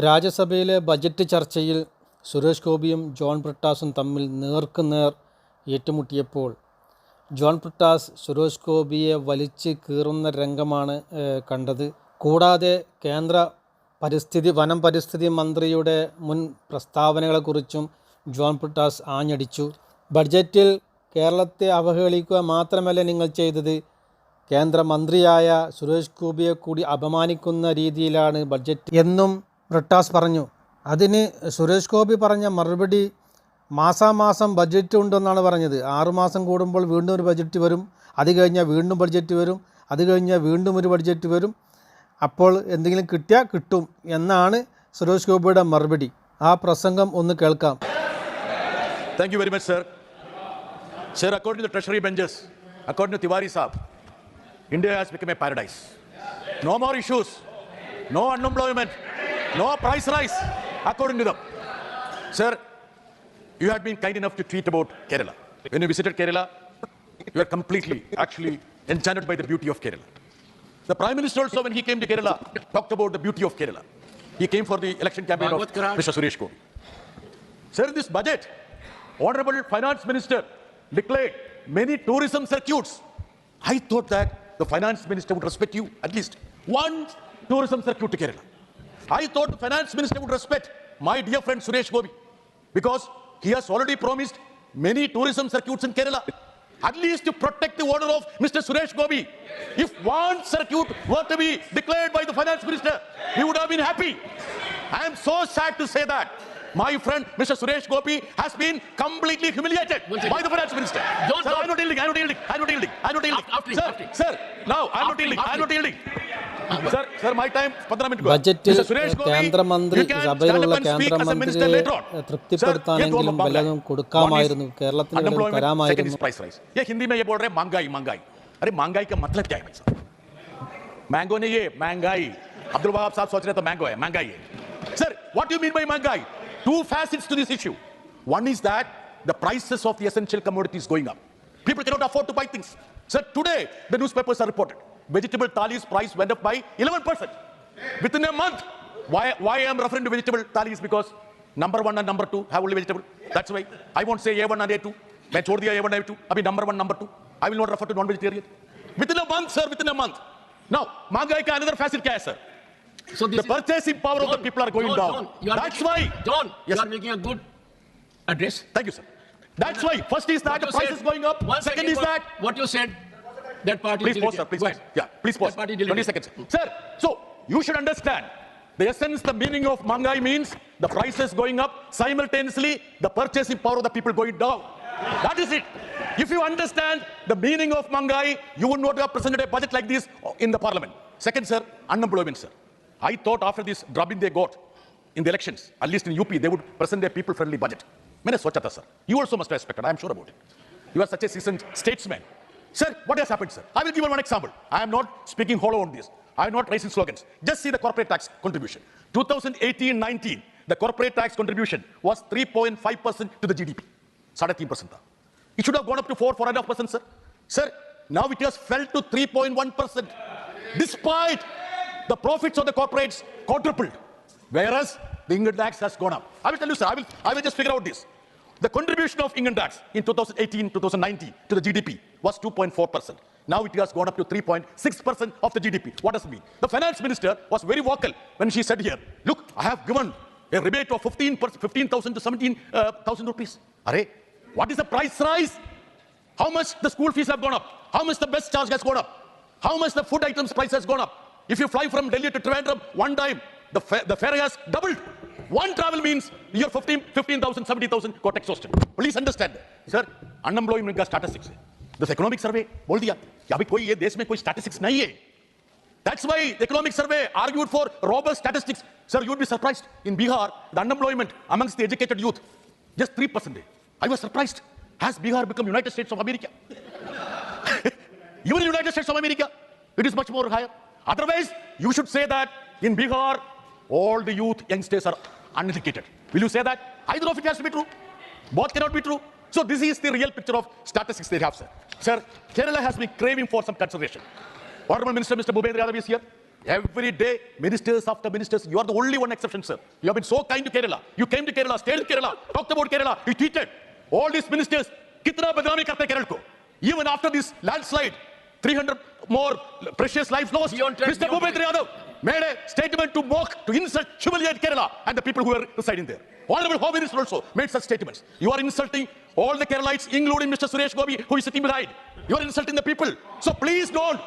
രാജ്യസഭയിലെ budget ചർച്ചയിൽ സുരേഷ് ഗോപിയും John ബ്രിട്ടാസും തമ്മിൽ നേർക്കുനേർ ഏറ്റുമുട്ടിയപ്പോൾ ജോൺ ബ്രിട്ടാസ് സുരേഷ് ഗോപിയെ വലിച്ച് കീറുന്ന രംഗമാണ് കണ്ടത്. കൂടാതെ കേന്ദ്ര വനം പരിസ്ഥിതി മന്ത്രിയുടെ മുൻ പ്രസ്താവനകളെക്കുറിച്ചും ജോൺ ബ്രിട്ടാസ് ആഞ്ഞടിച്ചു. ബഡ്ജറ്റിൽ കേരളത്തെ അവഹേളിക്കുക മാത്രമല്ല നിങ്ങൾ ചെയ്തത്, കേന്ദ്രമന്ത്രിയായ സുരേഷ് ഗോപിയെ കൂടി അപമാനിക്കുന്ന രീതിയിലാണ് ബഡ്ജറ്റ് എന്നും ബ്രിട്ടാസ് പറഞ്ഞു. അതിന് സുരേഷ് ഗോപി പറഞ്ഞ മറുപടി മാസാമാസം ബഡ്ജറ്റ് ഉണ്ടെന്നാണ് പറഞ്ഞത്. 6 മാസം കൂടുമ്പോൾ വീണ്ടും ഒരു ബഡ്ജറ്റ് വരും, അത് കഴിഞ്ഞാൽ വീണ്ടും ബഡ്ജറ്റ് വരും, അത് കഴിഞ്ഞാൽ വീണ്ടും ഒരു ബഡ്ജറ്റ് വരും, അപ്പോൾ എന്തെങ്കിലും കിട്ടിയാൽ കിട്ടും എന്നാണ് സുരേഷ് ഗോപിയുടെ മറുപടി. ആ പ്രസംഗം ഒന്ന് കേൾക്കാം. Thank you very much, sir. Sir, according to the treasury benches, according to Tiwari Saab, India has become a paradise. No more issues, no unemployment, no price rise, according to them. Sir, you had been kind enough to tweet about Kerala. When you visited Kerala, you were completely, actually enchanted by the beauty of Kerala. The Prime Minister also, when he came to Kerala, talked about the beauty of Kerala. He came for the election campaign of Mr. Suresh Gopi. Sir, in this budget, Honorable Finance Minister declared many tourism circuits. I thought that the Finance Minister would respect you, at least one tourism circuit to Kerala. I thought the Finance Minister would respect my dear friend Suresh Gopi, because he has already promised many tourism circuits in Kerala. At least to protect the order of Mr. Suresh Gopi. If one circuit were to be declared by the Finance Minister, he would have been happy. I am so sad to say that my friend Mr. Suresh Gopi has been completely humiliated by the Finance Minister. Sir, I'm not yielding. Sir, now I'm not yielding. Sir, my time 15 minutes. ബജറ്റിൽ കേന്ദ്രമന്ത്രി സഭയിലുള്ള കേന്ദ്രമന്ത്രിയെ തൃപ്തിപ്പെടുത്താനെങ്കിലും വല്ലതും കൊടുക്കാമായിരുന്നു, കേരളത്തിന് തരാമായിരുന്നു. ये हिंदी में ये बोल रहे महंगाई. अरे महंगाई का मतलब क्या है? मैंगो नहीं है, महंगाई. अब्दुल वहाब साहब सोच रहे तो मैंगो है, महंगाई है. Sir, what do you mean by महंगाई? Two facets to this issue. One is that the prices of the essential commodities going up. People cannot afford to buy things. Sir, today the newspapers are reported vegetable thalis price went up by 11% within a month. Why I am referring to vegetable thalis? Because number 1 and number 2 have only vegetable. That's why I won't say A1 and A2. मैं छोड़ दिया A1 A2. अभी number 1 number 2. I will not refer to non-vegetarian. Within a month, sir, within a month. Now, महंगाई का another facet क्या है, sir? So the purchasing power of the people are going down. That's why. John, yes, you are making a good address. Thank you, sir. That's why. First is that the price is going up. Second is that what you said. That party. Please pause, sir. Please pause. Yeah, please pause. 20 seconds, sir. So you should understand the essence, the meaning of महंगाई means the prices going up, simultaneously the purchasing power of the people going down. That is it. If you understand the meaning of महंगाई, you would not have presented a budget like this in the parliament. Second, sir, unemployment, sir. I thought after this drubbing they got in the elections, at least in UP, they would present a people-friendly budget. मैंने सोचा था, sir. You also must have expected. I am sure about it. You are such a seasoned statesman. Sir, what has happened, sir? I will give you one example. I am not speaking hollow on this. I am not raising slogans. Just see the corporate tax contribution. 2018-19, the corporate tax contribution was 3.5% to the GDP. 3.5%. It should have gone up to 4.5%, sir. Sir, now it has fell to 3.1%. Despite the profits of the corporates quadrupled, whereas the income tax has gone up. I will tell you, sir, I will just figure out this. The contribution of income tax in 2018-2019 to the GDP was 2.4%. Now it has gone up to 3.6% of the GDP. What does it mean? The finance minister was very vocal when she said here, look, I have given a rebate of 15,000 to 17,000 rupees. Array, what is the price rise? How much the school fees have gone up? How much the bus charge has gone up? How much the food items price has gone up? If you fly from Delhi to Trivandrum one time, the fare has doubled. One travel means your 15,000, 70,000 got exhausted. Please understand, sir. Unemployment का statistics है. This economic survey बोल दिया कि अभी कोई ये देश में कोई statistics नहीं है. That's why the economic survey argued for robust statistics. Sir, you would be surprised. In Bihar, the unemployment amongst the educated youth just 3%. I was surprised. Has Bihar become United States of America? Even United States of America, it is much more higher. Otherwise, you should say that in Bihar, all the youth youngsters are uneducated. Will you say that? Either of it has to be true. Both cannot be true. So this is the real picture of statistics they have, sir. Sir, Kerala has been craving for some consideration. Honorable Minister, Mr. Bhupendra Yadav is here. Every day, ministers after ministers, you are the only one exception, sir. You have been so kind to Kerala. You came to Kerala, stayed in Kerala, talked about Kerala, you tweeted. All these ministers, kitna badnami karte Kerala ko. Even after this landslide, 300 more precious lives lost. Mr. Bhupendra Yadav made a statement to mock, to insult, humiliate Kerala and the people who were residing there. Honorable Home Minister also made such statements. You are insulting all the Keralites, including Mr. Suresh Gopi, who is sitting behind. You are insulting the people. So please don't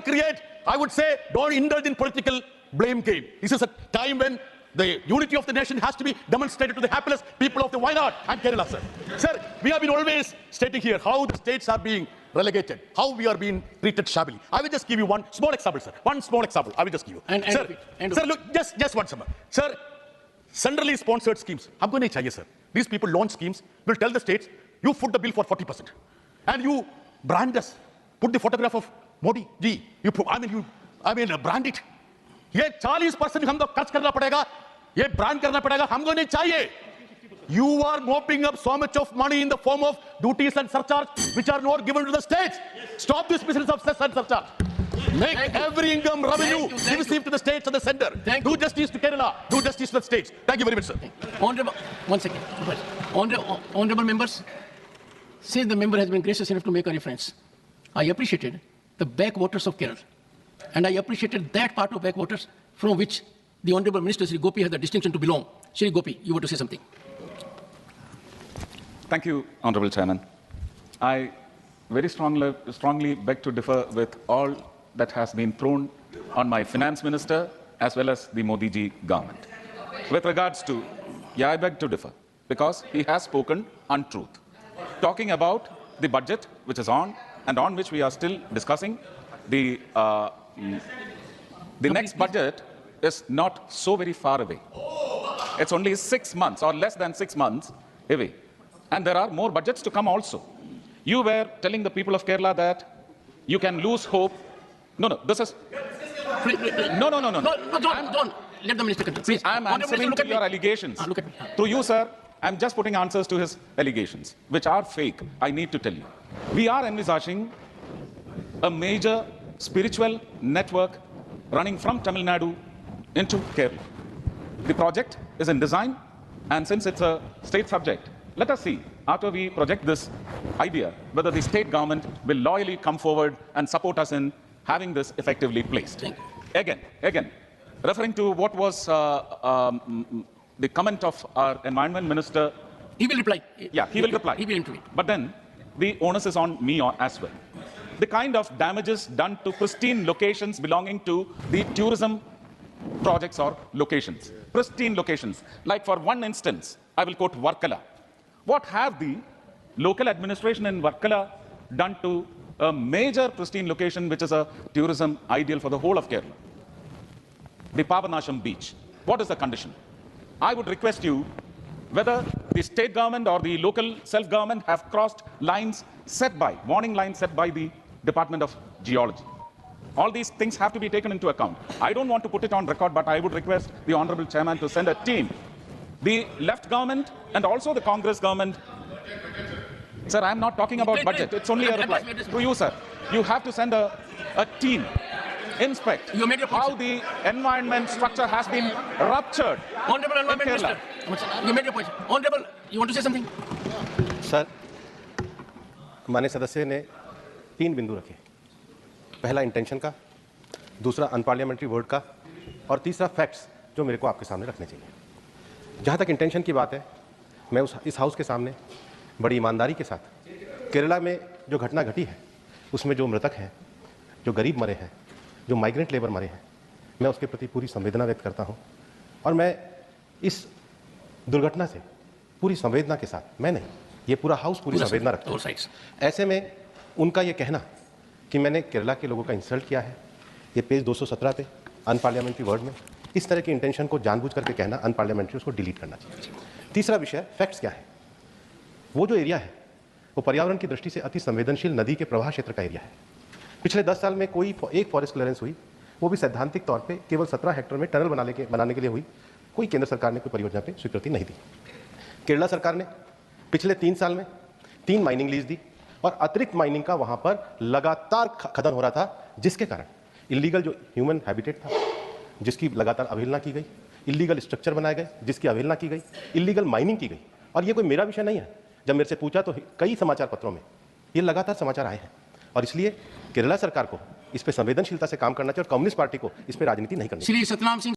create, I would say, don't indulge in political blame game. This is a time when the unity of the nation has to be demonstrated to the hapless people of the Wayanad and Kerala, sir. Sir, we have been always stating here how the states are being relegated, how we are being treated shabbily. I will just give you one small example, sir. One small example. I will just give you. Sir, look, just one, sir. Centrally sponsored schemes. Humko nahi chahiye, sir. These people launch schemes, will tell the states, you foot the bill for 40%. And you brand us. Put the photograph of Modi ji. Brand it. ये 40% हमको खर्च करना पड़ेगा, ये brand करना पड़ेगा, हमको नहीं चाहिए. You are mopping up so much of money in the form of duties and surcharge which are not given to the states. Stop this business of cess and surcharge. Make every income revenue be received to the states and the center. Do justice to Kerala. Do justice to the states. Thank you very much, sir. Honorable, one second. Honorable members, since the member has been gracious enough to make a reference, I appreciated the backwaters of Kerala. And I appreciated that part of backwaters from which the Honorable Minister Sri Gopi has the distinction to belong. Sri Gopi, you want to say something? Thank you, Honorable Chairman. I very strongly beg to differ with all that has been thrown on my finance minister as well as the Modi ji government. With regards to, I beg to differ because he has spoken untruth. Talking about the budget which is on and on which we are still discussing, the next budget is not so very far away. It's only 6 months or less than 6 months away. And there are more budgets to come also. You were telling the people of Kerala that you can lose hope. No, this is... No. Don't. Let the minister continue. See, I'm answering to your allegations. Look at me. Through you, sir, I'm just putting answers to his allegations, which are fake, I need to tell you. We are envisaging a major spiritual network running from Tamil Nadu into Kerala. The project is in design, and since it's a state subject, let us see, after we project this idea, whether the state government will loyally come forward and support us in having this effectively placed. Again, referring to what was the comment of our environment minister. He will reply. Yeah, he will reply. He will intervene. But then, the onus is on me as well. The kind of damages done to pristine locations belonging to the tourism projects or locations. Pristine locations. Like for one instance, I will quote Varkala. What have the local administration in Varkala done to a major pristine location which is a tourism ideal for the whole of Kerala? The Pavanasham beach. What is the condition? I would request you whether the state government or the local self-government have crossed lines set by, warning lines set by the Department of Geology. All these things have to be taken into account. I don't want to put it on record, but I would request the Honorable Chairman to send a team. The left government and also the Congress government. Sir, I'm not talking about budget. It's only a reply. To you, sir. You have to send a team, inspect how the environment structure has been ruptured. Honorable Environment Minister, you made your point. Honorable, you want to say something? Sir, माननीय सदस्य ने 3 बिंदु रखे. पहला intention का, दूसरा unparliamentary word का और तीसरा फैक्ट्स जो मेरे को आपके सामने रखने चाहिए. जहाँ तक इंटेंशन की बात है, मैं इस हाउस के सामने बड़ी ईमानदारी के साथ केरला में जो घटना घटी है उसमें जो मृतक हैं, जो गरीब मरे हैं, जो माइग्रेंट लेबर मरे हैं, मैं उसके प्रति पूरी संवेदना व्यक्त करता हूँ. और मैं इस दुर्घटना से पूरी संवेदना के साथ, मैं नहीं, ये पूरा हाउस पूरी संवेदना रखता है. ऐसे में उनका ये कहना कि मैंने केरला के लोगों का इंसल्ट किया है, ये पेज 217 पे अनपार्लियामेंट्री वर्ड में इस तरह की इंटेंशन को जानबूझ करके कहना अनपार्लियामेंट्री, उसको डिलीट करना चाहिए. तीसरा विषय फैक्ट्स क्या है. वो जो एरिया है वो पर्यावरण की दृष्टि से अति संवेदनशील नदी के प्रवाह क्षेत्र का एरिया है. पिछले 10 साल में कोई एक फॉरेस्ट क्लियरेंस हुई, वो भी सैद्धांतिक तौर पे केवल 17 हेक्टेयर में टनल बनाने के लिए हुई. कोई केंद्र सरकार ने कोई परियोजना पे स्वीकृति नहीं दी. केरला सरकार ने पिछले 3 साल में 3 माइनिंग लीज दी और अतिरिक्त माइनिंग का वहां पर लगातार खनन हो रहा था, जिसके कारण इलीगल जो ह्यूमन हैबिटेट था जिसकी लगातार अवहेलना की गई, इलीगल स्ट्रक्चर बनाए गए जिसकी अवहेलना की गई, इलीगल माइनिंग की गई। और ये कोई मेरा विषय नहीं है, जब मेरे से पूछा तो कई समाचार पत्रों में ये लगातार समाचार आए हैं। और इसलिए केरला सरकार को इस पे संवेदनशीलता से काम करना चाहिए और कम्युनिस्ट पार्टी को इस पे राजनीति नहीं करनी चाहिए। श्री सतनाम सिंह